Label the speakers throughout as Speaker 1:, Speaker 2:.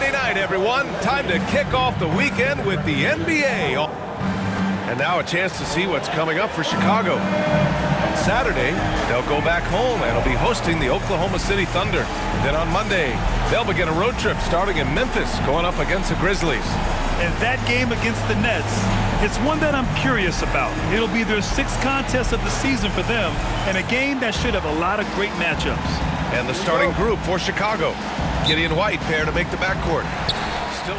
Speaker 1: Friday night, everyone. Time to kick off the weekend with the NBA. And now a chance to see what's coming up for Chicago. On Saturday, they'll go back home and will be hosting the Oklahoma City Thunder. Then on Monday, they'll begin a road trip starting in Memphis, going up against the Grizzlies.
Speaker 2: And that game against the Nets, it's one that I'm curious about. It'll be their sixth contest of the season for them, and a game that should have a lot of great matchups.
Speaker 1: And the starting group for Chicago. Gideon White pair to make the backcourt. Still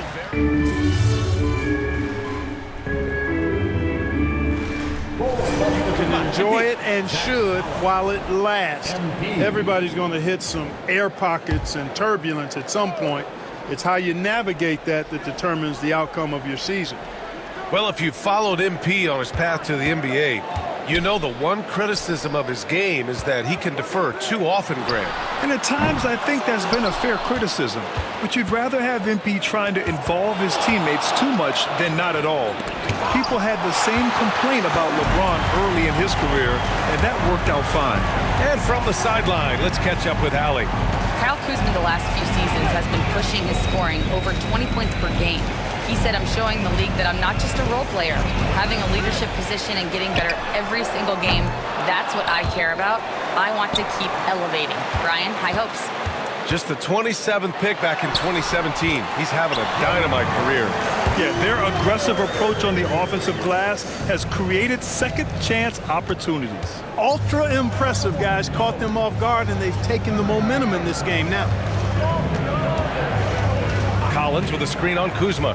Speaker 3: You can enjoy it and should while it lasts. Everybody's going to hit some air pockets and turbulence at some point. It's how you navigate that determines the outcome of your season.
Speaker 1: Well, if you followed MP on his path to the NBA, you know the one criticism of his game is that he can defer too often, Grant.
Speaker 2: And at times I think that's been a fair criticism. But you'd rather have MP trying to involve his teammates too much than not at all. People had the same complaint about LeBron early in his career, and that worked out fine.
Speaker 1: And from the sideline, let's catch up with Allie.
Speaker 4: Kyle Kuzma the last few seasons has been pushing his scoring over 20 points per game. He said, I'm showing the league that I'm not just a role player. Having a leadership position and getting better every single game, that's what I care about. I want to keep elevating. Brian, high hopes.
Speaker 1: Just the 27th pick back in 2017. He's having a dynamite career.
Speaker 2: Yeah, their aggressive approach on the offensive glass has created second chance opportunities.
Speaker 3: Ultra impressive, guys. Caught them off guard, and they've taken the momentum in this game now.
Speaker 1: Collins with a screen on Kuzma.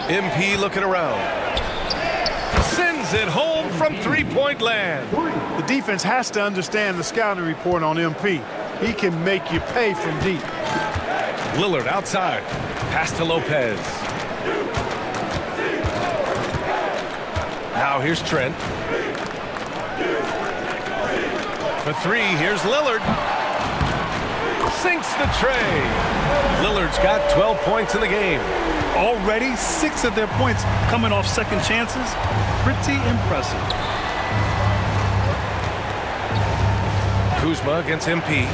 Speaker 1: MP looking around. Sends it home from three-point land.
Speaker 3: The defense has to understand the scouting report on MP. He can make you pay from deep.
Speaker 1: Lillard outside. Pass to Lopez. Now here's Trent. For three, here's Lillard. Sinks the tray. Lillard's got 12 points in the game.
Speaker 2: Already 6 of their points coming off second chances. Pretty impressive.
Speaker 1: Kuzma against MP.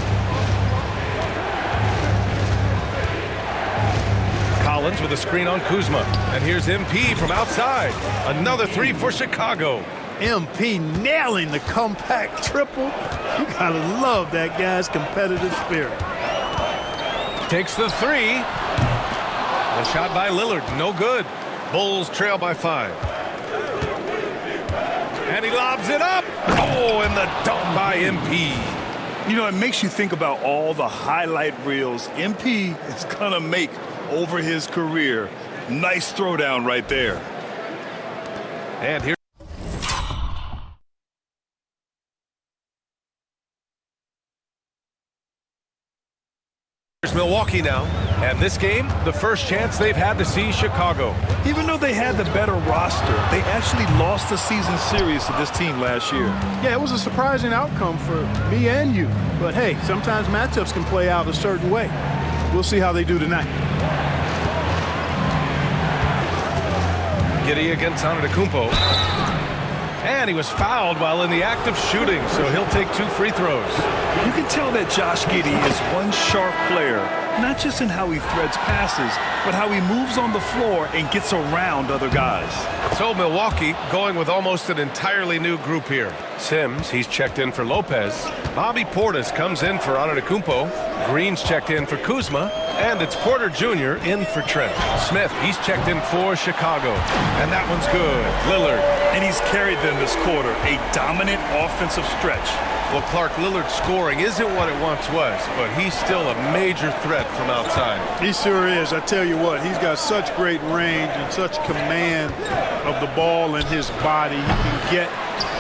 Speaker 1: Collins with a screen on Kuzma. And here's MP from outside. Another three for Chicago.
Speaker 3: MP nailing the compact triple. You gotta love that guy's competitive spirit.
Speaker 1: Takes the three. The shot by Lillard, no good. Bulls trail by 5. And he lobs it up. Oh, and the dunk by MP.
Speaker 2: You know, it makes you think about all the highlight reels MP is going to make over his career. Nice throwdown right there.
Speaker 1: And here's Milwaukee now. And this game, the first chance they've had to see Chicago.
Speaker 2: Even though they had the better roster, they actually lost the season series to this team last year.
Speaker 3: Yeah, it was a surprising outcome for me and you. But hey, sometimes matchups can play out a certain way. We'll see how they do tonight.
Speaker 1: Giddey against Antetokounmpo. And he was fouled while in the act of shooting, so he'll take 2 free throws.
Speaker 2: You can tell that Josh Giddey is one sharp player, not just in how he threads passes, but how he moves on the floor and gets around other guys.
Speaker 1: So Milwaukee going with almost an entirely new group here. Sims, he's checked in for Lopez. Bobby Portis comes in for Antetokounmpo. Green's checked in for Kuzma. And it's Porter Jr. in for Trent. Smith, he's checked in for Chicago. And that one's good. Lillard.
Speaker 2: And he's carried them this quarter. A dominant offensive stretch.
Speaker 1: Well, Clark, Lillard's scoring isn't what it once was, but he's still a major threat from outside.
Speaker 3: He sure is. I tell you what, he's got such great range and such command of the ball in his body. He can get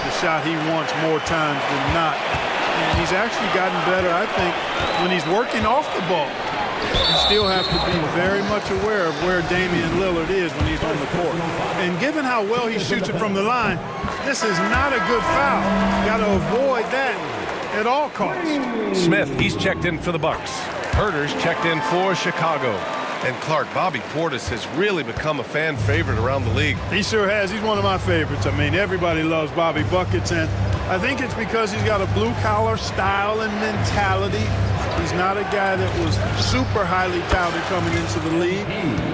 Speaker 3: the shot he wants more times than not. And he's actually gotten better, I think, when he's working off the ball. You still have to be very much aware of where Damian Lillard is when he's on the court. And given how well he shoots it from the line, this is not a good foul. Got to avoid that at all costs.
Speaker 1: Smith, he's checked in for the Bucks. Herter's checked in for Chicago. And Clark, Bobby Portis has really become a fan favorite around the league.
Speaker 3: He sure has. He's one of my favorites. I mean, everybody loves Bobby Buckets, and I think it's because he's got a blue-collar style and mentality. He's not a guy that was super highly touted coming into the league,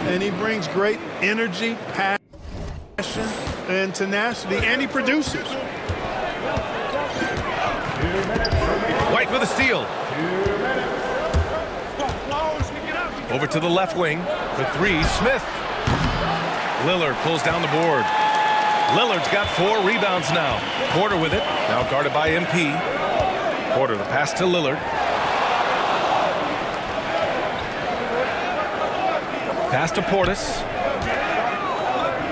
Speaker 3: and he brings great energy, passion, and tenacity, and he produces.
Speaker 1: White with a steal. Over to the left wing for three, Smith. Lillard pulls down the board. Lillard's got 4 rebounds now. Porter with it, now guarded by MP. Porter, the pass to Lillard. Pass to Portis.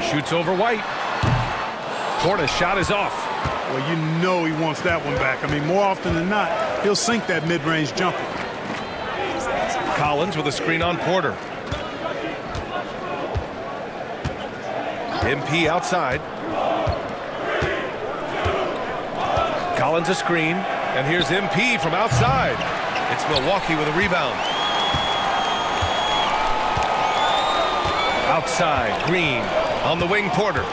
Speaker 1: Shoots over White. Portis' shot is off.
Speaker 3: Well, you know he wants that one back. I mean, more often than not, he'll sink that mid-range jumper.
Speaker 1: Collins with a screen on Porter. MP outside. Collins a screen, and here's MP from outside. It's Milwaukee with a rebound. Outside, Green. On the wing, Porter.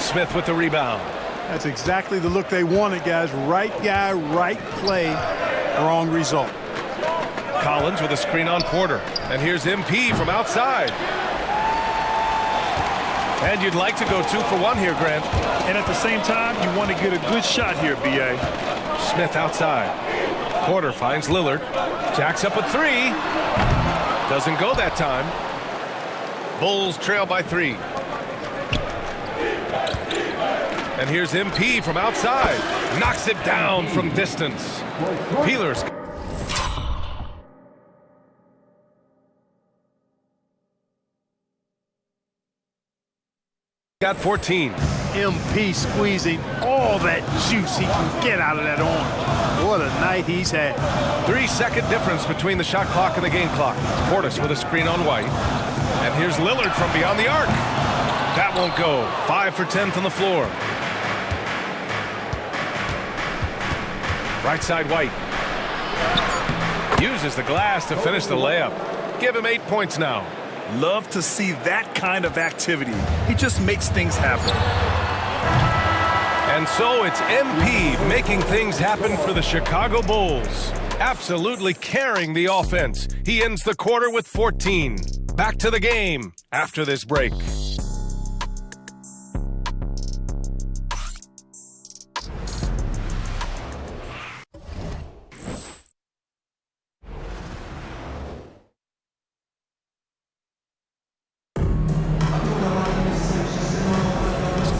Speaker 1: Smith with the rebound.
Speaker 3: That's exactly the look they wanted, guys. Right guy, right play, wrong result.
Speaker 1: Collins with a screen on Porter. And here's MP from outside. And you'd like to go 2 for 1 here, Grant.
Speaker 2: And at the same time, you want to get a good shot here, B.A.
Speaker 1: Smith outside. Porter finds Lillard. Jacks up a 3. Doesn't go that time. Bulls trail by 3. And here's MP from outside. Knocks it down from distance. Peeler's got 14.
Speaker 3: MP squeezing all that juice he can get out of that arm. What a night he's had.
Speaker 1: 3-second difference between the shot clock and the game clock. Portis with a screen on White. And here's Lillard from beyond the arc. That won't go. 5 for 10 from the floor. Right side, White. Uses the glass to finish the layup. Give him 8 points now.
Speaker 2: Love to see that kind of activity. He just makes things happen.
Speaker 1: And so it's MP making things happen for the Chicago Bulls. Absolutely carrying the offense. He ends the quarter with 14. Back to the game after this break.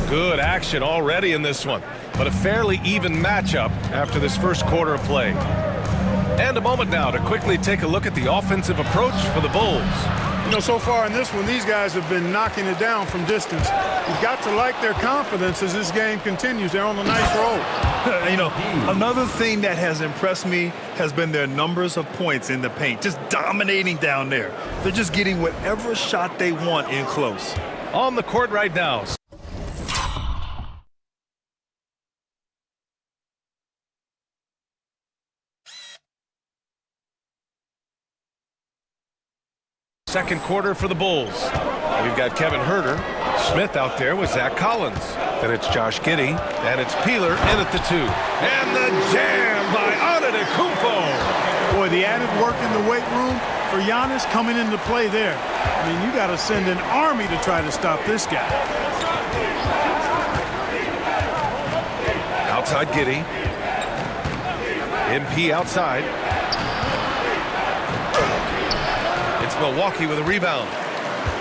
Speaker 1: Good action already in this one, but a fairly even matchup after this first quarter of play. And a moment now to quickly take a look at the offensive approach for the Bulls.
Speaker 3: You know, so far in this one, these guys have been knocking it down from distance. You've got to like their confidence as this game continues. They're on a nice roll.
Speaker 2: You know, another thing that has impressed me has been their numbers of points in the paint, just dominating down there. They're just getting whatever shot they want in close.
Speaker 1: On the court right now. Second quarter for the Bulls. We've got Kevin Huerter. Smith out there with Zach Collins. Then it's Josh Giddey. And it's Peeler in at the 2. And the jam by Antetokounmpo.
Speaker 3: Boy, the added work in the weight room for Giannis coming into play there. I mean, you got to send an army to try to stop this guy.
Speaker 1: Outside Giddey. MP outside. It's Milwaukee with a rebound.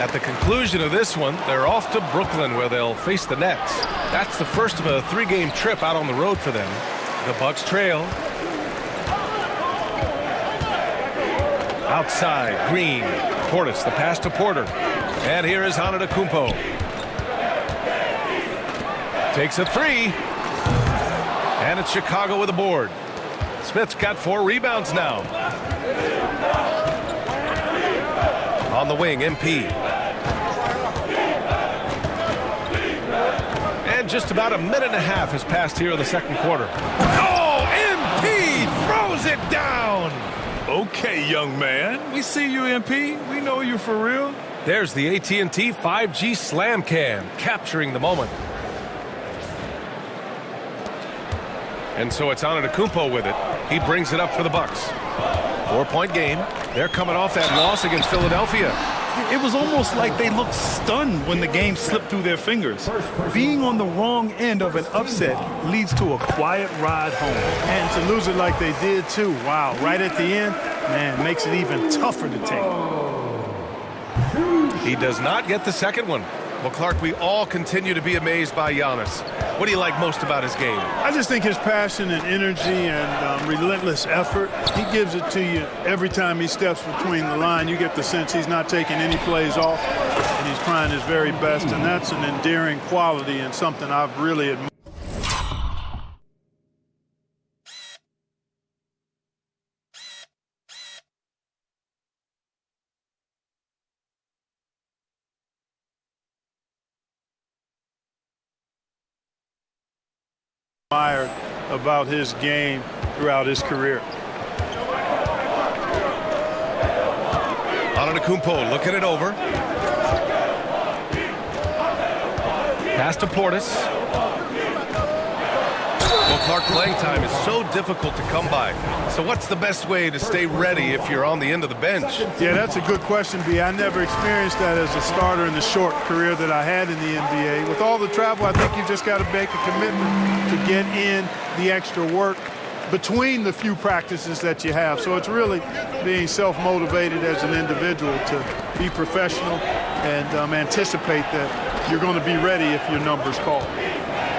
Speaker 1: At the conclusion of this one, they're off to Brooklyn where they'll face the Nets. That's the first of a 3-game trip out on the road for them. The Bucks trail. Outside, Green. Portis, the pass to Porter. And here is Antetokounmpo. Takes a 3. And it's Chicago with a board. Smith's got 4 rebounds now. On the wing, MP. And just about a minute and a half has passed here in the second quarter. Oh, MP throws it down.
Speaker 2: Okay, young man. We see you, MP. We know you for real.
Speaker 1: There's the AT&T 5G Slam Cam, capturing the moment. And so it's Antetokounmpo with it. He brings it up for the Bucks. 4-point game. They're coming off that loss against Philadelphia.
Speaker 2: It was almost like they looked stunned when the game slipped through their fingers. Being on the wrong end of an upset leads to a quiet ride home.
Speaker 3: And to lose it like they did, too. Wow, right at the end, man, makes it even tougher to take.
Speaker 1: He does not get the second one. Well, Clark, we all continue to be amazed by Giannis. What do you like most about his game?
Speaker 3: I just think his passion and energy and relentless effort, he gives it to you every time he steps between the line. You get the sense he's not taking any plays off, and he's trying his very best, and that's an endearing quality and something I've really admired. About his game throughout his career.
Speaker 1: Antetokounmpo looking it over. Pass to Portis. Well, Clark, playing time is so difficult to come by. So what's the best way to stay ready if you're on the end of the bench?
Speaker 3: Yeah, that's a good question, B. I never experienced that as a starter in the short career that I had in the NBA. With all the travel, I think you just got to make a commitment to get in the extra work between the few practices that you have. So it's really being self-motivated as an individual to be professional and anticipate that you're going to be ready if your number's called.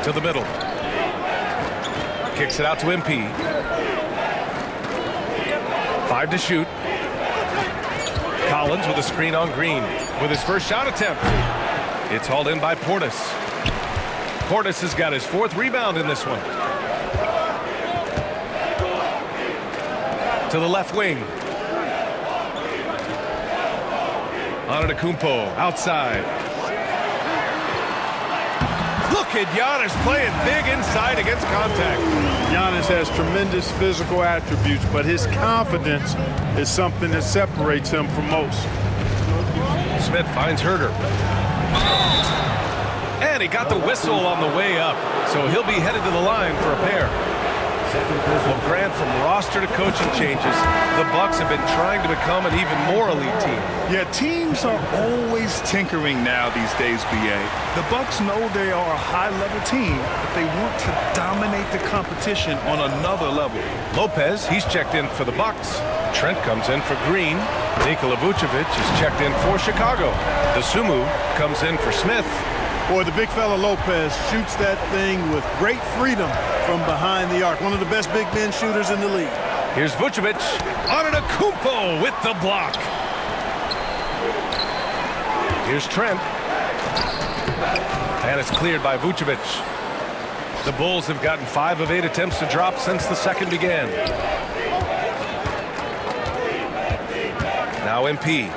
Speaker 1: To the middle. Kicks it out to MP. 5 to shoot. Collins with a screen on Green with his first shot attempt. It's hauled in by Portis. Portis has got his 4th rebound in this one. To the left wing. Antetokounmpo outside. Look at Giannis playing big inside against contact.
Speaker 3: Giannis has tremendous physical attributes, but his confidence is something that separates him from most.
Speaker 1: Smith finds Herder. And he got the whistle on the way up, so he'll be headed to the line for a pair. Well, Grant, from roster to coaching changes, the Bucks have been trying to become an even more elite team.
Speaker 2: Yeah, teams are always tinkering now these days, BA. The Bucks know they are a high-level team, but they want to dominate the competition on another level.
Speaker 1: Lopez, he's checked in for the Bucks. Trent comes in for Green. Nikola Vucevic is checked in for Chicago. Dosunmu comes in for Smith.
Speaker 3: Boy, the big fella Lopez shoots that thing with great freedom from behind the arc. One of the best big men shooters in the league.
Speaker 1: Here's Vucevic. Antetokounmpo with the block. Here's Trent. And it's cleared by Vucevic. The Bulls have gotten 5 of 8 attempts to drop since the second began. Now MP.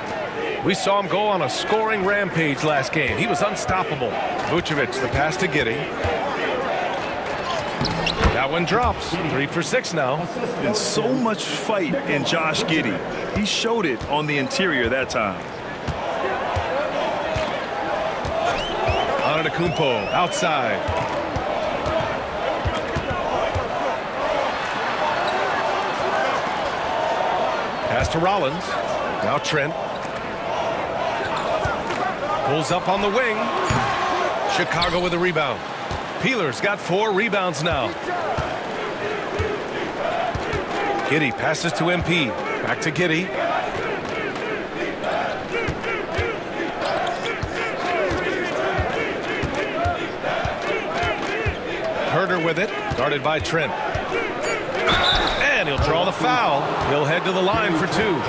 Speaker 1: We saw him go on a scoring rampage last game. He was unstoppable. Vucevic, the pass to Giddey. That one drops. 3 for 6 now.
Speaker 2: And so much fight in Josh Giddey. He showed it on the interior that time.
Speaker 1: Antetokounmpo outside. Pass to Rollins. Now Trent. Pulls up on the wing. Chicago with a rebound. Peeler's got 4 rebounds now. Giddey passes to MP. Back to Giddey. Herder with it. Guarded by Trent. And he'll draw the foul. He'll head to the line for 2.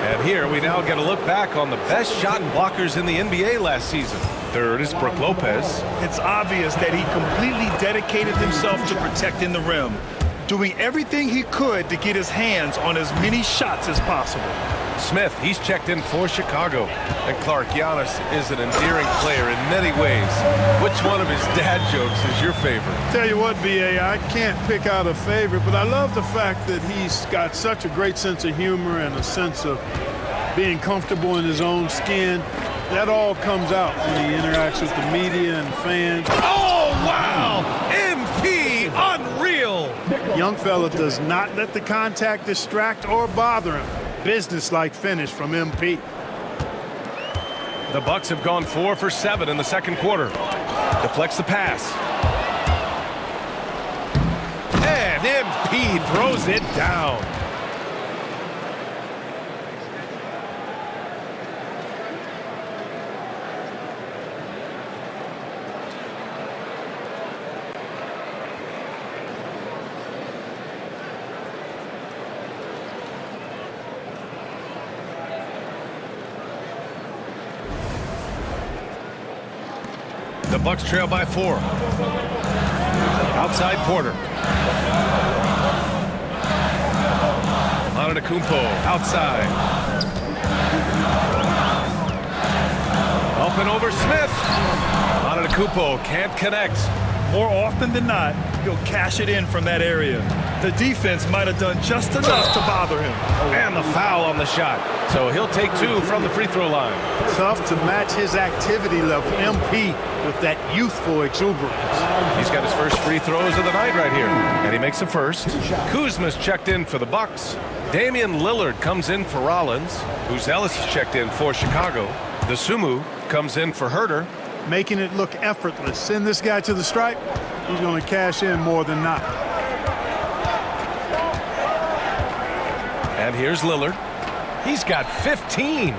Speaker 1: And here we now get a look back on the best shot blockers in the NBA last season. Third is Brook Lopez.
Speaker 2: It's obvious that he completely dedicated himself to protecting the rim, doing everything he could to get his hands on as many shots as possible.
Speaker 1: Smith, he's checked in for Chicago. And Clark, Giannis is an endearing player in many ways. Which one of his dad jokes is your favorite?
Speaker 3: Tell you what, B.A., I can't pick out a favorite, but I love the fact that he's got such a great sense of humor and a sense of being comfortable in his own skin. That all comes out when he interacts with the media and fans.
Speaker 1: Oh, wow! MP, unreal!
Speaker 3: Young fella does not let the contact distract or bother him. Business-like finish from MP.
Speaker 1: The Bucks have gone 4 for 7 in the second quarter. Deflects the pass. And MP throws it down. The Bucks trail by 4. Outside Porter. Antetokounmpo outside. Up and over Smith. Antetokounmpo can't connect.
Speaker 2: More often than not, he'll cash it in from that area. The defense might have done just enough to bother him.
Speaker 1: And the foul on the shot. So he'll take 2 from the free throw line.
Speaker 3: Tough to match his activity level. MP with that youthful exuberance.
Speaker 1: He's got his first free throws of the night right here. And he makes the first. Kuzma's checked in for the Bucks. Damian Lillard comes in for Rollins. Buzelis is checked in for Chicago. Dosunmu comes in for Herter.
Speaker 3: Making it look effortless. Send this guy to the stripe. He's going to cash in more than not.
Speaker 1: And here's Lillard. He's got 15.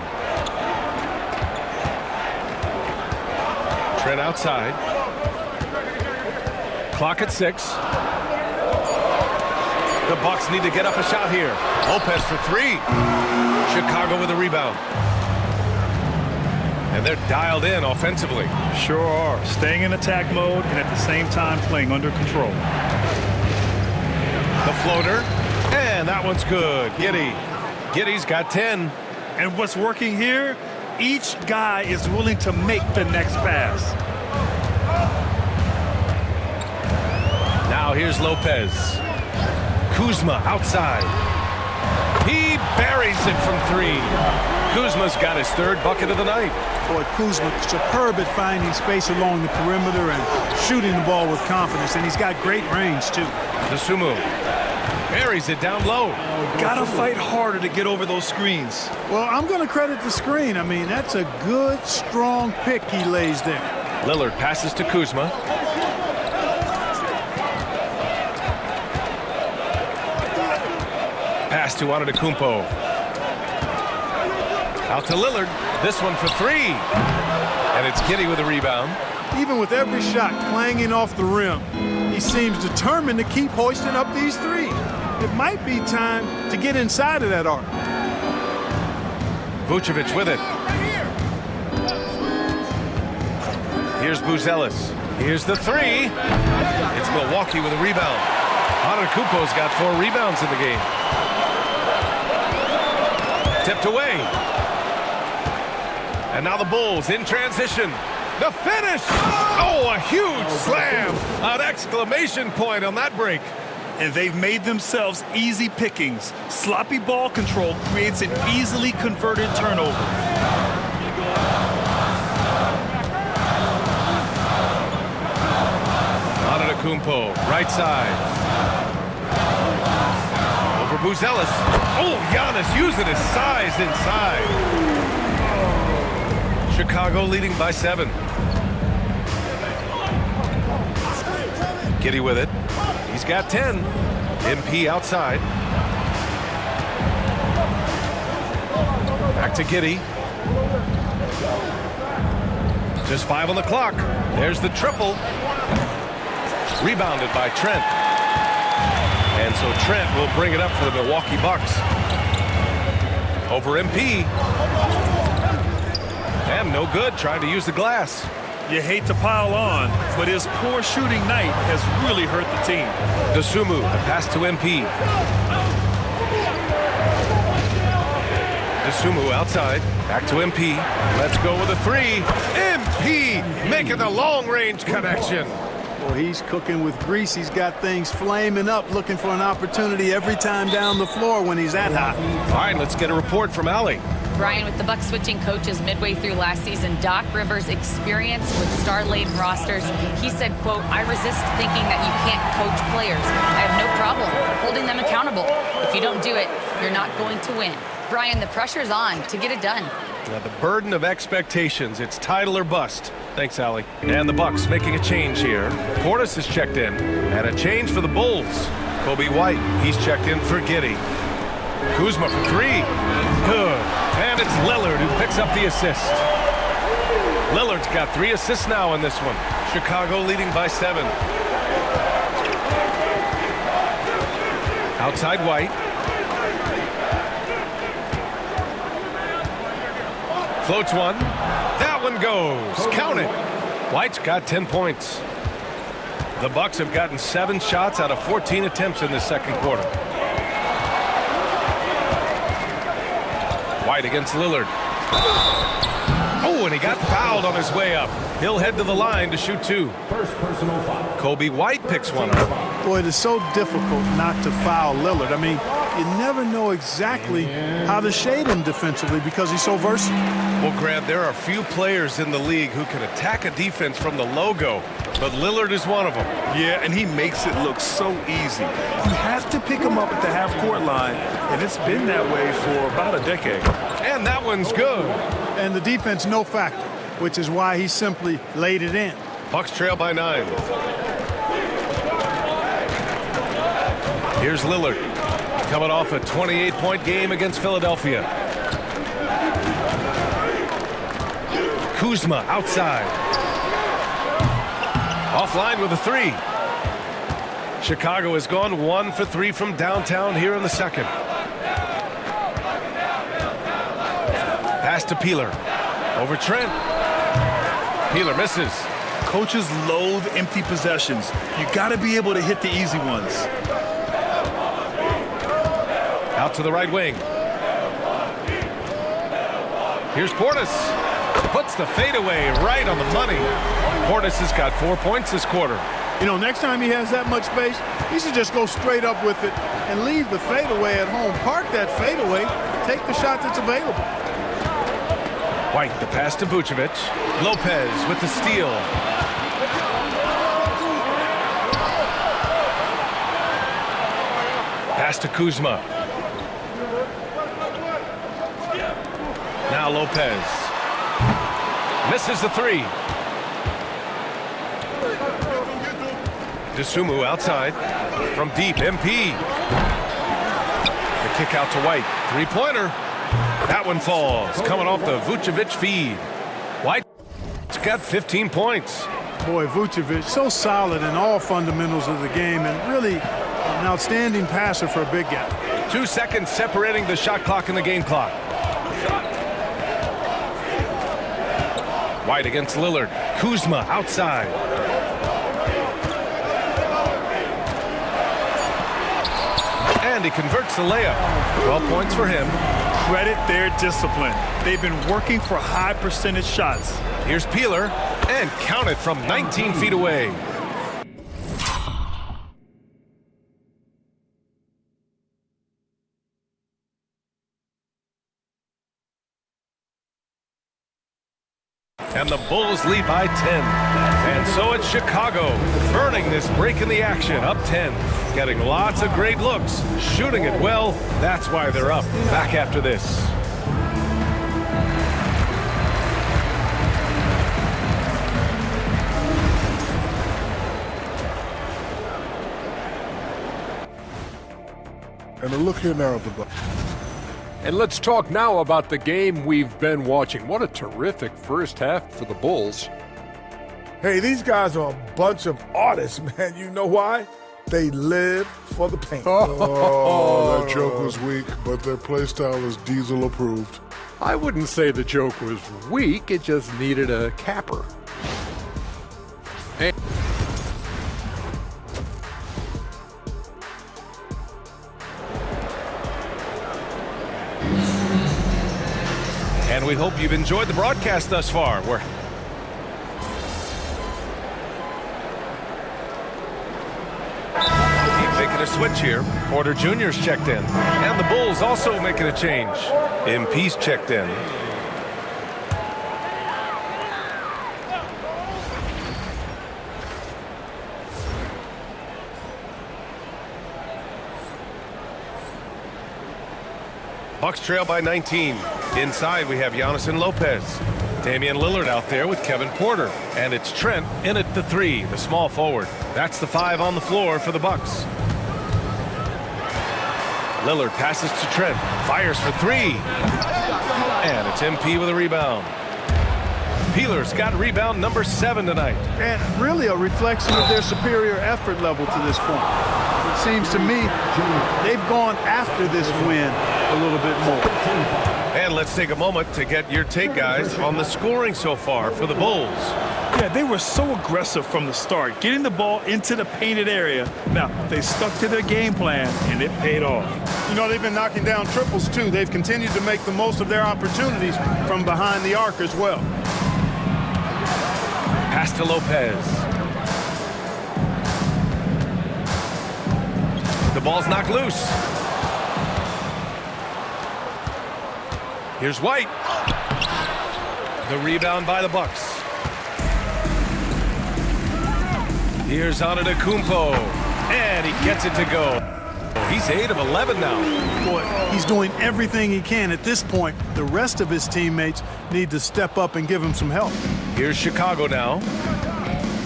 Speaker 1: Trent outside. Clock at 6. The Bucks need to get up a shot here. Lopez for 3. Chicago with a rebound. And they're dialed in offensively.
Speaker 2: Sure are. Staying in attack mode and at the same time playing under control.
Speaker 1: The floater. And that one's good. Giddey's got 10.
Speaker 2: And what's working here? Each guy is willing to make the next pass.
Speaker 1: Now here's Lopez. Kuzma outside. He buries it from 3. Kuzma's got his 3rd bucket of the night.
Speaker 3: Boy, Kuzma superb at finding space along the perimeter and shooting the ball with confidence. And he's got great range, too.
Speaker 1: Dosunmu buries it down low.
Speaker 2: Gotta fight harder to get over those screens.
Speaker 3: Well, I'm going to credit the screen. I mean, that's a good, strong pick he lays there.
Speaker 1: Lillard passes to Kuzma. Pass to Antetokounmpo. Out to Lillard. This one for 3. And it's Giddey with a rebound.
Speaker 3: Even with every shot clanging off the rim, he seems determined to keep hoisting up these 3. It might be time to get inside of that arc.
Speaker 1: Vucevic with it. Here's Buzelis. Here's the 3. It's Milwaukee with a rebound. Antetokounmpo's got 4 rebounds in the game. Tipped away. And now the Bulls in transition. The finish! Oh, a huge slam! An exclamation point on that break.
Speaker 2: And they've made themselves easy pickings. Sloppy ball control creates an easily converted turnover.
Speaker 1: Antetokounmpo, right side. Over Buzelis. Oh, Giannis using his size inside. Chicago leading by 7. Giddey with it. He's got 10. MP outside. Back to Giddey. Just 5 on the clock. There's the triple. Rebounded by Trent. And so Trent will bring it up for the Milwaukee Bucks. Over MP. And no good, trying to use the glass.
Speaker 2: You hate to pile on, but his poor shooting night has really hurt the team.
Speaker 1: Dosunmu, the pass to MP. Dosunmu outside, back to MP. Let's go with a 3. MP making the long-range connection.
Speaker 3: Well, he's cooking with grease. He's got things flaming up, looking for an opportunity every time down the floor when he's that hot.
Speaker 1: All right, let's get a report from Allie.
Speaker 4: Brian, with the Bucs switching coaches midway through last season, Doc Rivers' experience with star-laden rosters, he said, quote, "I resist thinking that you can't coach players. I have no problem holding them accountable. If you don't do it, you're not going to win." Brian, the pressure's on to get it done.
Speaker 1: Now the burden of expectations, it's title or bust. Thanks, Allie. And the Bucs making a change here. Portis is checked in. And a change for the Bulls. Kobe White, he's checked in for Giddey. Kuzma for three. Good. And it's Lillard who picks up the assist. Lillard's got 3 assists now in this one. Chicago leading by 7. Outside White. Floats one. That one goes. Count it. White's got 10 points. The Bucs have gotten 7 shots out of 14 attempts in this second quarter. White against Lillard. Oh, and he got fouled on his way up. He'll head to the line to shoot 2. First personal foul. Kobe White picks one up.
Speaker 3: Boy, it is so difficult not to foul Lillard. I mean, you never know exactly how to shade him defensively because he's so versatile.
Speaker 1: Well, Grant, there are few players in the league who can attack a defense from the logo, but Lillard is one of them.
Speaker 2: Yeah, and he makes it look so easy. You have to pick him up at the half-court line, and it's been that way for about a decade.
Speaker 1: And that one's good.
Speaker 3: And the defense no factor, which is why he simply laid it in.
Speaker 1: Bucs trail by 9. Here's Lillard, coming off a 28-point game against Philadelphia. Kuzma outside. Offline with a 3. Chicago has gone 1 for 3 from downtown here in the second. Pass to Peeler. Over Trent. Peeler misses.
Speaker 2: Coaches loathe empty possessions. You got to be able to hit the easy ones.
Speaker 1: Out to the right wing. Here's Portis. Puts the fadeaway right on the money. Portis has got 4 points this quarter.
Speaker 3: You know, next time he has that much space, he should just go straight up with it and leave the fadeaway at home. Park that fadeaway. Take the shot that's available.
Speaker 1: White, the pass to Vucevic. Lopez with the steal. Pass to Kuzma. Now Lopez. Misses the 3. Dosunmu outside. From deep, MP. The kick out to White. 3-pointer. That one falls. Coming off the Vucevic feed. White's got 15 points.
Speaker 3: Boy, Vucevic, so solid in all fundamentals of the game and really an outstanding passer for a big guy.
Speaker 1: 2 seconds separating the shot clock and the game clock. White against Lillard. Kuzma outside. And he converts the layup. 12 points for him.
Speaker 2: Credit their discipline. They've been working for high percentage shots.
Speaker 1: Here's Peeler, and count it from 19 feet away. And the Bulls lead by 10. And so it's Chicago, burning this break in the action, up 10. Getting lots of great looks, shooting it well. That's why they're up. Back after this.
Speaker 5: And a look here now at the Bucs.
Speaker 6: And let's talk now about the game we've been watching. What a terrific first half for the Bulls.
Speaker 5: Hey, these guys are a bunch of artists, man. You know why? They live for the paint.
Speaker 7: Oh, that joke was weak, but their play style is Diesel approved.
Speaker 6: I wouldn't say the joke was weak. It just needed a capper.
Speaker 1: And we hope you've enjoyed the broadcast thus far. Keep making a switch here. Porter Jr.'s checked in. And the Bulls also making a change. MP's checked in. Bucks trail by 19. Inside, we have Giannis and Lopez. Damian Lillard out there with Kevin Porter. And it's Trent in at the 3, the small forward. That's the 5 on the floor for the Bucks. Lillard passes to Trent. Fires for 3. And it's MP with a rebound. Peeler's got rebound number 7 tonight.
Speaker 3: And really a reflection of their superior effort level to this point. It seems to me they've gone after this win a little bit more.
Speaker 1: And let's take a moment to get your take, guys, on the scoring so far for the Bulls.
Speaker 2: Yeah, they were so aggressive from the start, getting the ball into the painted area. Now, they stuck to their game plan, and it paid off.
Speaker 3: You know, they've been knocking down triples, too. They've continued to make the most of their opportunities from behind the arc as well.
Speaker 1: Pass to Lopez. The ball's knocked loose. Here's White. The rebound by the Bucks. Here's Antetokounmpo. And he gets it to go. He's 8 of 11 now.
Speaker 3: Boy, he's doing everything he can at this point. The rest of his teammates need to step up and give him some help.
Speaker 1: Here's Chicago now.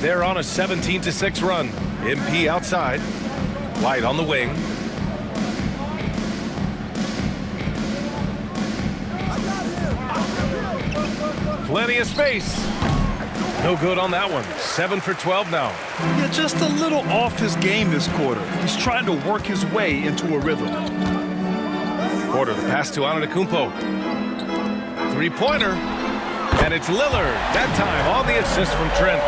Speaker 1: They're on a 17-6 run. MP outside. White on the wing. Plenty of space. No good on that one. 7 for 12 now.
Speaker 2: Yeah, just a little off his game this quarter. He's trying to work his way into a rhythm.
Speaker 1: Porter, the pass to Antetokounmpo. Three-pointer. And it's Lillard. That time on the assist from Trent.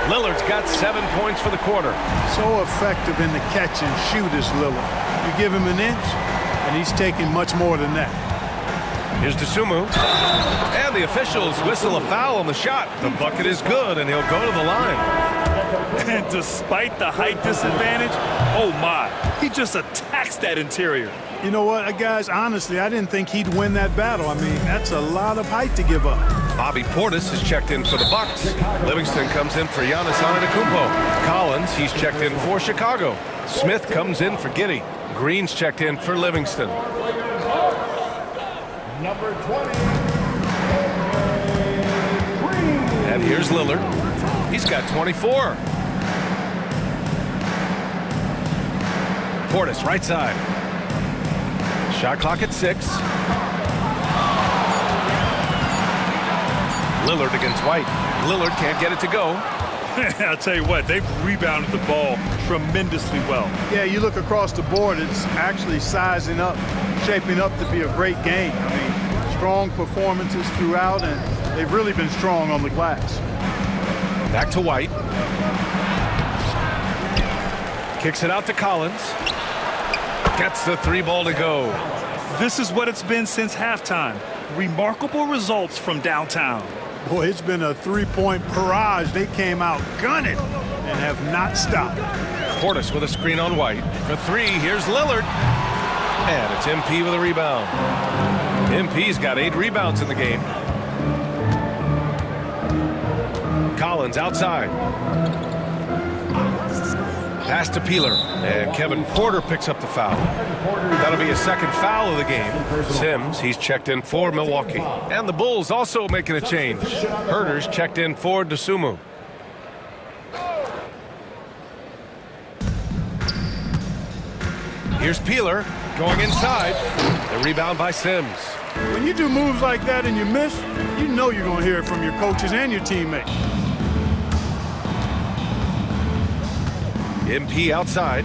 Speaker 1: Lillard's got 7 points for the quarter.
Speaker 3: So effective in the catch and shoot is Lillard. You give him an inch, and he's taking much more than that.
Speaker 1: Here's Dosunmu. And the officials whistle a foul on the shot. The bucket is good, and he'll go to the line.
Speaker 2: And despite the height disadvantage, oh my, he just attacks that interior.
Speaker 3: You know what, guys, honestly, I didn't think he'd win that battle. I mean, that's a lot of height to give up.
Speaker 1: Bobby Portis is checked in for the Bucks. Livingston comes in for Giannis Antetokounmpo. Collins, he's checked in for Chicago. Smith comes in for Giddey. Green's checked in for Livingston.
Speaker 8: Number 20.
Speaker 1: And here's Lillard. He's got 24. Portis, right side. Shot clock at 6. Lillard against White. Lillard can't get it to go.
Speaker 2: I'll tell you what, they've rebounded the ball tremendously well.
Speaker 3: Yeah, you look across the board, it's actually sizing up, shaping up to be a great game. I mean, strong performances throughout, and they've really been strong on the glass.
Speaker 1: Back to White. Kicks it out to Collins. Gets the 3 ball to go.
Speaker 2: This is what it's been since halftime. Remarkable results from downtown.
Speaker 3: Boy, it's been a 3-point barrage. They came out gunning and have not stopped.
Speaker 1: Portis with a screen on White. For 3, here's Lillard. And it's MP with a rebound. MP's got 8 rebounds in the game. Collins outside. Pass to Peeler. And Kevin Porter picks up the foul. That'll be a second foul of the game. Sims, he's checked in for Milwaukee. And the Bulls also making a change. Herter's checked in for Dosunmu. Here's Peeler going inside. The rebound by Sims.
Speaker 3: When you do moves like that and you miss, you know you're going to hear it from your coaches and your teammates.
Speaker 1: MP outside.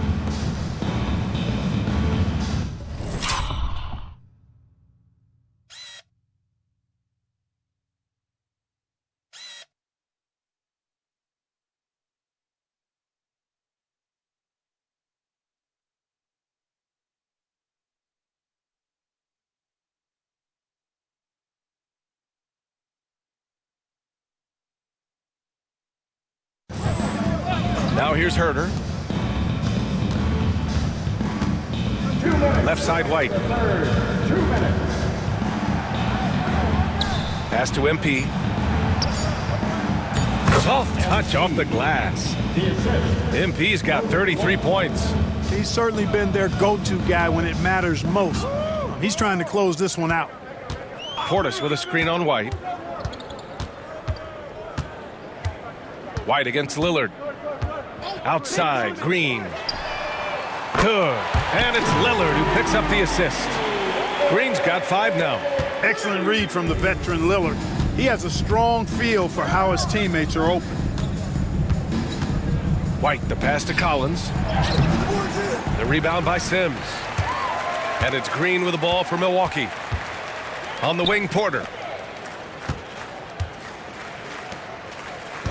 Speaker 1: Now here's Herter. Left side, White. Pass to MP. Soft touch off the glass. MP's got 33 points.
Speaker 3: He's certainly been their go-to guy when it matters most. He's trying to close this one out.
Speaker 1: Portis with a screen on White. White against Lillard. Outside, Green. Good. And it's Lillard who picks up the assist. Green's got 5 now.
Speaker 3: Excellent read from the veteran Lillard. He has a strong feel for how his teammates are open.
Speaker 1: White, the pass to Collins. The rebound by Sims. And it's Green with the ball for Milwaukee. On the wing, Porter.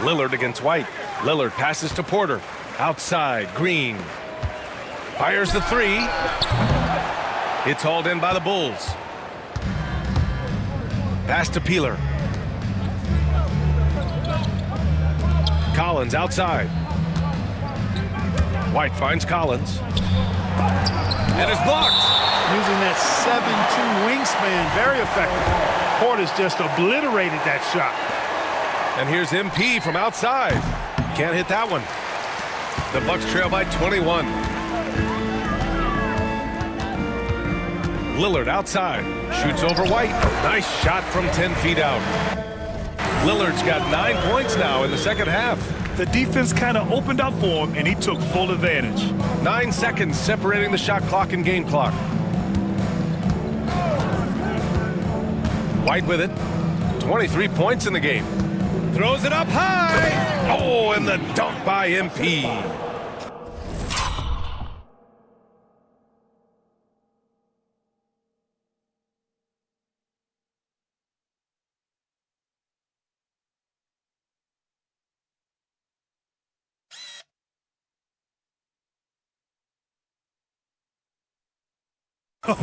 Speaker 1: Lillard against White. Lillard passes to Porter. Outside, Green. Fires the 3. It's hauled in by the Bulls. Pass to Peeler. Collins outside. White finds Collins. And it's blocked.
Speaker 3: Using that 7'2" wingspan, very effective. Portis just obliterated that shot.
Speaker 1: And here's MP from outside. Can't hit that one. The Bucks trail by 21. Lillard outside. Shoots over White. Nice shot from 10 feet out. Lillard's got 9 points now in the second half.
Speaker 2: The defense kind of opened up for him, and he took full advantage.
Speaker 1: 9 seconds separating the shot clock and game clock. White with it. 23 points in the game. Throws it up high. Oh, and the dunk by MP.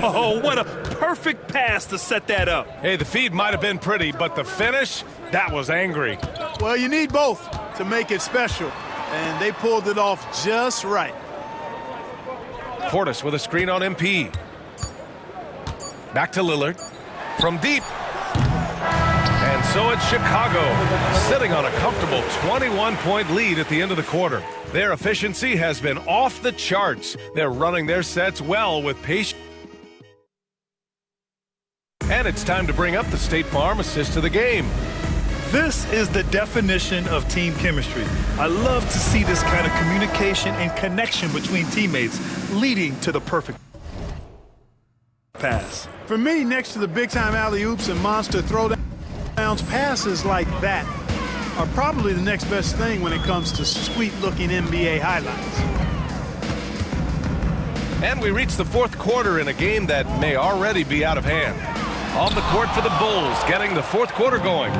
Speaker 2: Oh, what a perfect pass to set that up.
Speaker 1: Hey, the feed might have been pretty, but the finish, that was angry.
Speaker 3: Well, you need both to make it special, and they pulled it off just right.
Speaker 1: Portis with a screen on MP. Back to Lillard. From deep. And so it's Chicago, sitting on a comfortable 21-point lead at the end of the quarter. Their efficiency has been off the charts. They're running their sets well with patience. And it's time to bring up the State Farm assist of the game.
Speaker 2: This is the definition of team chemistry. I love to see this kind of communication and connection between teammates leading to the perfect pass.
Speaker 3: For me, next to the big-time alley-oops and monster throwdowns, passes like that are probably the next best thing when it comes to sweet-looking NBA highlights.
Speaker 1: And we reach the fourth quarter in a game that may already be out of hand. On the court for the Bulls, getting the fourth quarter going.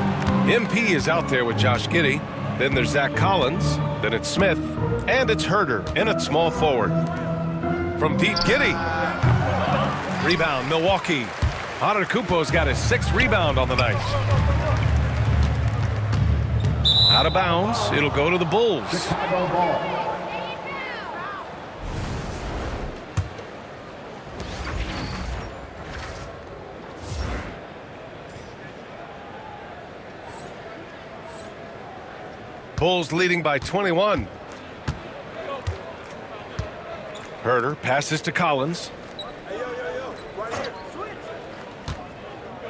Speaker 1: MP is out there with Josh Giddey. Then there's Zach Collins. Then it's Smith. And it's Herter in at small forward. From deep, Giddey. Rebound, Milwaukee. Antetokounmpo's got his 6th rebound on the night. Out of bounds. It'll go to the Bulls. Bulls leading by 21. Herter passes to Collins.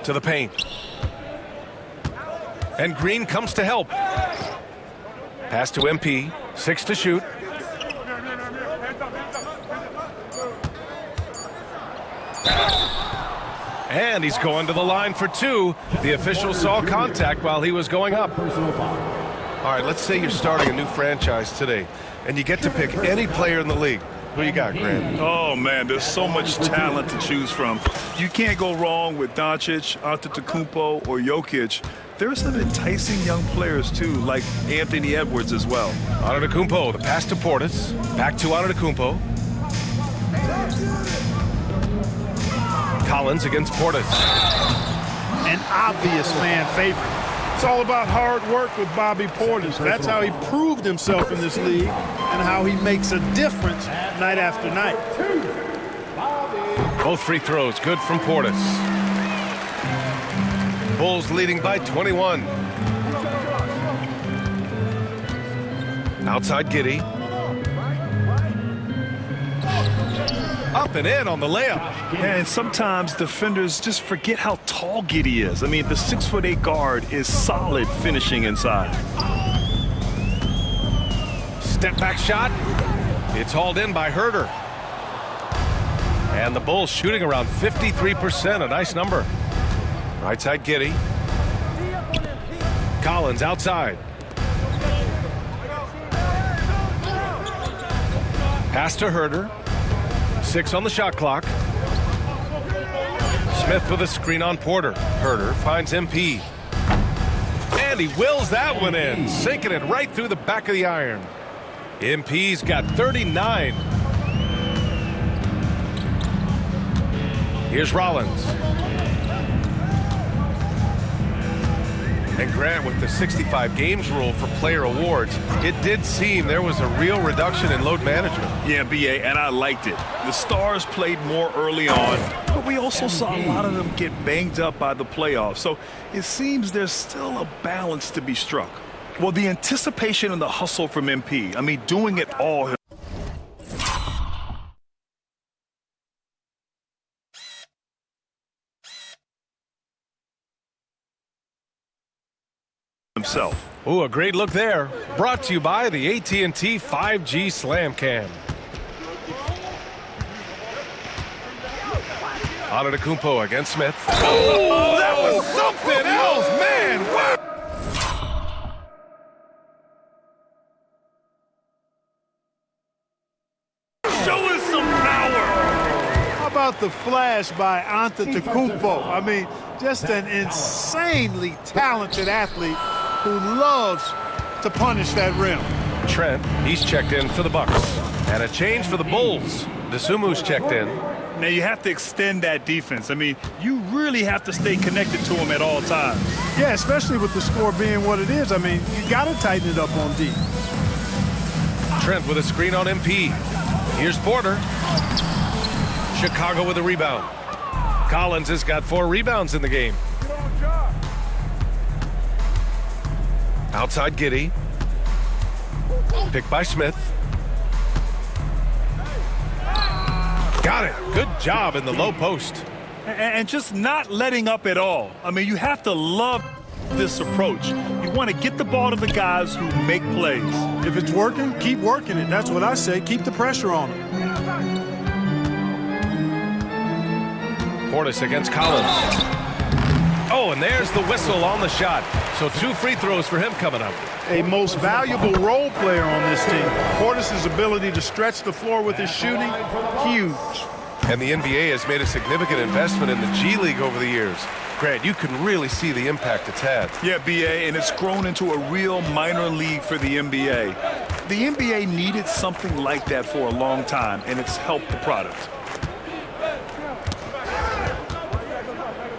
Speaker 1: To the paint. And Green comes to help. Pass to MP. 6 to shoot. And he's going to the line for 2. The official saw contact while he was going up. All right, let's say you're starting a new franchise today, and you get to pick any player in the league. Who you got, Grant?
Speaker 2: Oh, man, there's so much talent to choose from. You can't go wrong with Doncic, Antetokounmpo, or Jokic. There are some enticing young players, too, like Anthony Edwards as well.
Speaker 1: Antetokounmpo, the pass to Portis. Back to Antetokounmpo. Collins against Portis.
Speaker 3: An obvious fan favorite. It's all about hard work with Bobby Portis. That's how he proved himself in this league and how he makes a difference night after night.
Speaker 1: Both free throws good from Portis. Bulls leading by 21. Outside Giddey. Up and in on the layup.
Speaker 2: Yeah, and sometimes defenders just forget how tall Giddey is. I mean, the 6'8" guard is solid finishing inside.
Speaker 1: Step back shot. It's hauled in by Herter. And the Bulls shooting around 53%, a nice number. Right side Giddey. Collins outside. Pass to Herter. 6 on the shot clock. Smith with a screen on Porter. Herter finds MP. And he wills that one in, sinking it right through the back of the iron. MP's got 39. Here's Rollins. And Grant, with the 65 games rule for player awards, it did seem there was a real reduction in load management.
Speaker 2: Yeah, BA, and I liked it. The stars played more early on, but we also saw a lot of them get banged up by the playoffs. So it seems there's still a balance to be struck. Well, the anticipation and the hustle from MP, I mean, doing it all himself.
Speaker 1: Ooh, a great look there. Brought to you by the AT&T 5G Slam Cam. Antetokounmpo against Smith. Oh, that was something else, man! Wow.
Speaker 2: Show us some power!
Speaker 3: How about the flash by Antetokounmpo? I mean, just an insanely talented athlete who loves to punish that rim.
Speaker 1: Trent, he's checked in for the Bucks. And a change for the Bulls. Desumu's checked in.
Speaker 2: Now, you have to extend that defense. I mean, you really have to stay connected to him at all times.
Speaker 3: Yeah, especially with the score being what it is. I mean, you got to tighten it up on D.
Speaker 1: Trent with a screen on MP. Here's Porter. Chicago with a rebound. Collins has got 4 rebounds in the game. Outside Giddey. Picked by Smith. Got it. Good job in the low post.
Speaker 2: And just not letting up at all. I mean, you have to love this approach. You want to get the ball to the guys who make plays.
Speaker 3: If it's working, keep working it. That's what I say. Keep the pressure on them.
Speaker 1: Portis against Collins. Oh, and there's the whistle on the shot. So 2 free throws for him coming up.
Speaker 3: A most valuable role player on this team. Portis' ability to stretch the floor with his shooting, huge.
Speaker 1: And the NBA has made a significant investment in the G League over the years. Grant, you can really see the impact it's had.
Speaker 2: Yeah, BA, and it's grown into a real minor league for the NBA. The NBA needed something like that for a long time, and it's helped the product.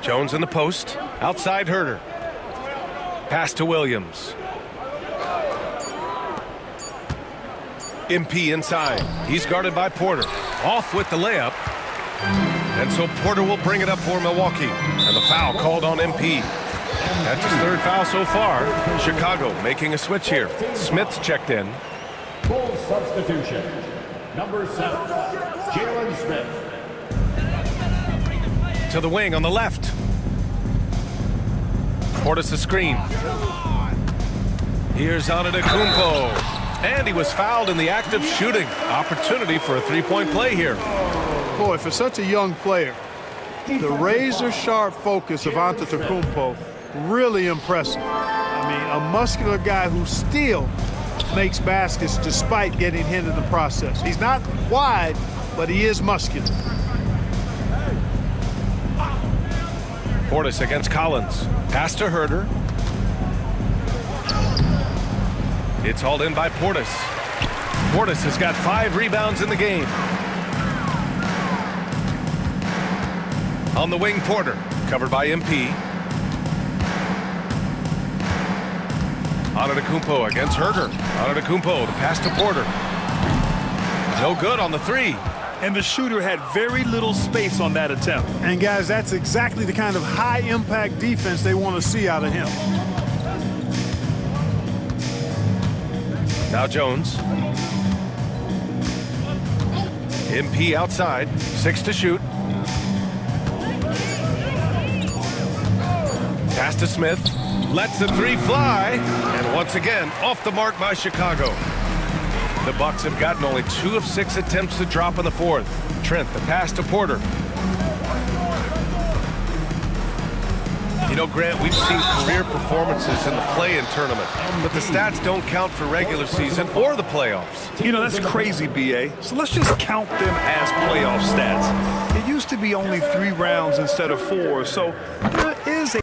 Speaker 1: Jones in the post. Outside Herter. Pass to Williams. MP inside. He's guarded by Porter. Off with the layup. And so Porter will bring it up for Milwaukee. And the foul called on MP. That's his 3rd foul so far. Chicago making a switch here. Smith's checked in.
Speaker 8: Full substitution. Number 7, Jalen Smith.
Speaker 1: To the wing on the left. Portis a screen. Here's Antetokounmpo. And he was fouled in the act of shooting. Opportunity for a 3-point play here.
Speaker 3: Boy, for such a young player, the razor-sharp focus of Antetokounmpo, really impressive. I mean, a muscular guy who still makes baskets despite getting hit in the process. He's not wide, but he is muscular.
Speaker 1: Portis against Collins. Pass to Herter. It's hauled in by Portis. Portis has got 5 rebounds in the game. On the wing, Porter. Covered by MP. Antetokounmpo against Herter. Antetokounmpo, the pass to Porter. No good on the 3.
Speaker 2: And the shooter had very little space on that attempt.
Speaker 3: And guys, that's exactly the kind of high-impact defense they want to see out of him.
Speaker 1: Now Jones. MP outside, 6 to shoot. Pass to Smith, lets the 3 fly, and once again, off the mark by Chicago. The Bucks have gotten only 2 of 6 attempts to drop in the fourth. Trent, the pass to Porter. You know, Grant, we've seen career performances in the play-in tournament, but the stats don't count for regular season or the playoffs.
Speaker 2: You know, that's crazy, B.A. So let's just count them as playoff stats. It used to be only 3 rounds instead of 4, so there is a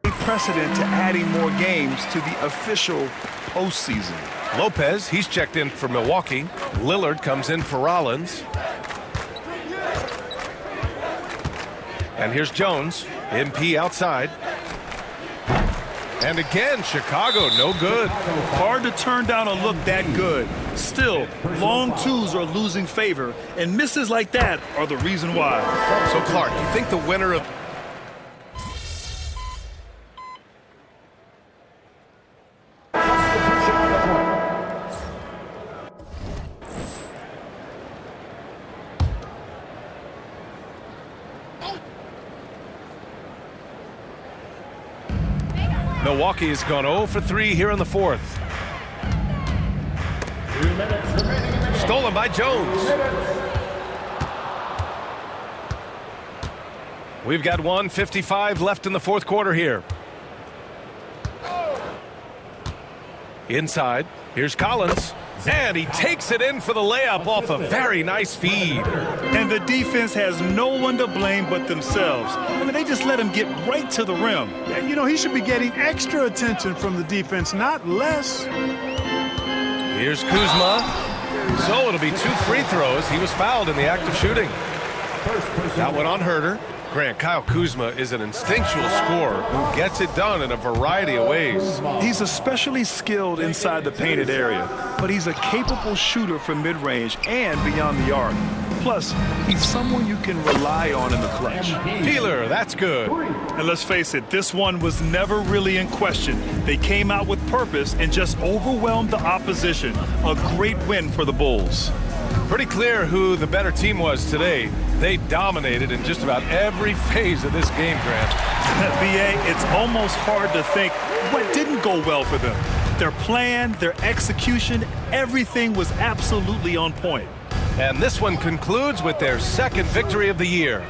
Speaker 2: precedent to adding more games to the official postseason.
Speaker 1: Lopez, he's checked in for Milwaukee. Lillard comes in for Rollins. And here's Jones. MP outside. And again, Chicago, no good.
Speaker 2: Hard to turn down a look that good. Still, long twos are losing favor, and misses like that are the reason why.
Speaker 1: So, Clark, you think the winner of Milwaukee has gone 0 for 3 here in the fourth. Stolen by Jones. We've got 1:55 left in the fourth quarter here. Inside, here's Collins. And he takes it in for the layup off a very nice feed.
Speaker 2: And the defense has no one to blame but themselves. I mean, they just let him get right to the rim.
Speaker 3: Yeah, you know, he should be getting extra attention from the defense, not less.
Speaker 1: Here's Kuzma. So it'll be 2 free throws. He was fouled in the act of shooting. That one on Herter. Grant, Kyle Kuzma is an instinctual scorer who gets it done in a variety of ways.
Speaker 2: He's especially skilled inside the painted area, but he's a capable shooter from mid-range and beyond the arc. Plus, he's someone you can rely on in the clutch.
Speaker 1: Peeler, that's good.
Speaker 2: And let's face it, this one was never really in question. They came out with purpose and just overwhelmed the opposition. A great win for the Bulls.
Speaker 1: Pretty clear who the better team was today. They dominated in just about every phase of this game, Grant.
Speaker 2: B.A., it's almost hard to think what didn't go well for them. Their plan, their execution, everything was absolutely on point.
Speaker 1: And this one concludes with their second victory of the year.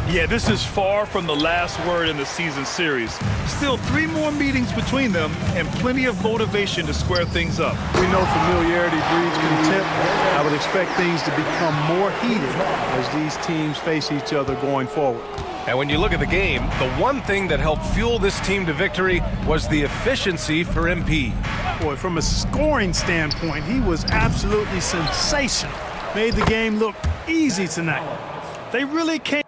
Speaker 2: Yeah, this is far from the last word in the season series. Still 3 more meetings between them and plenty of motivation to square things up.
Speaker 3: We know familiarity breeds contempt. I would expect things to become more heated as these teams face each other going forward.
Speaker 1: And when you look at the game, the one thing that helped fuel this team to victory was the efficiency for MP.
Speaker 3: Boy, from a scoring standpoint, he was absolutely sensational. Made the game look easy tonight.
Speaker 2: They really came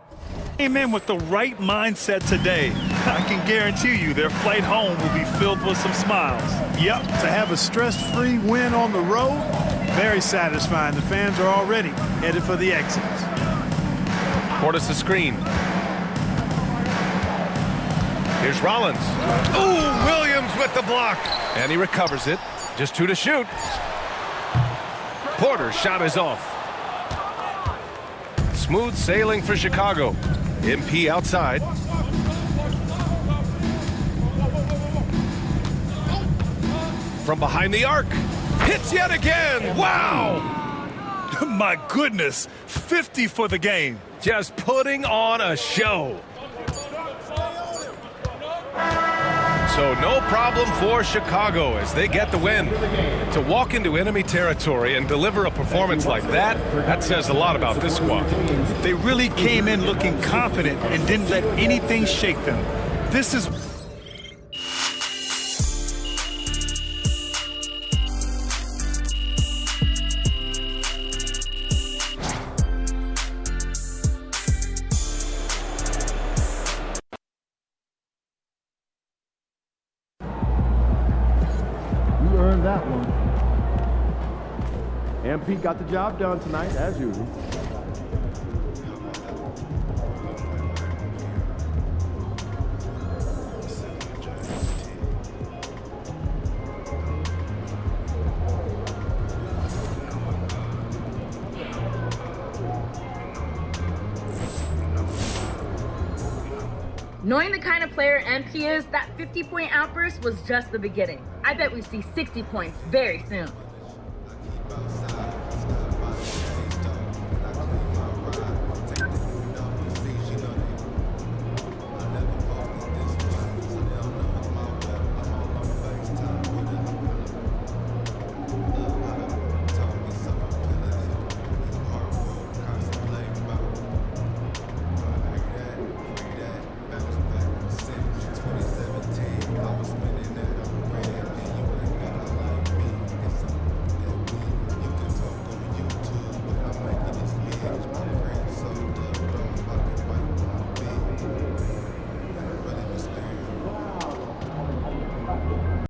Speaker 2: in with the right mindset today. I can guarantee you their flight home will be filled with some smiles.
Speaker 3: Yep, to have a stress-free win on the road, very satisfying. The fans are already headed for the exits.
Speaker 1: Portis the screen. Here's Rollins. Ooh, Williams with the block. And he recovers it. Just 2 to shoot. Porter's shot is off. Smooth sailing for Chicago. MP outside. From behind the arc. Hits yet again. Wow.
Speaker 2: My goodness. 50 for the game.
Speaker 1: Just putting on a show. So no problem for Chicago as they get the win. To walk into enemy territory and deliver a performance like that, that says a lot about this squad.
Speaker 2: They really came in looking confident and didn't let anything shake them. This is...
Speaker 3: That one.
Speaker 9: MP got the job done tonight, as usual.
Speaker 10: Knowing the kind of player MP is, that 50-point outburst was just the beginning. I bet we see 60 points very soon.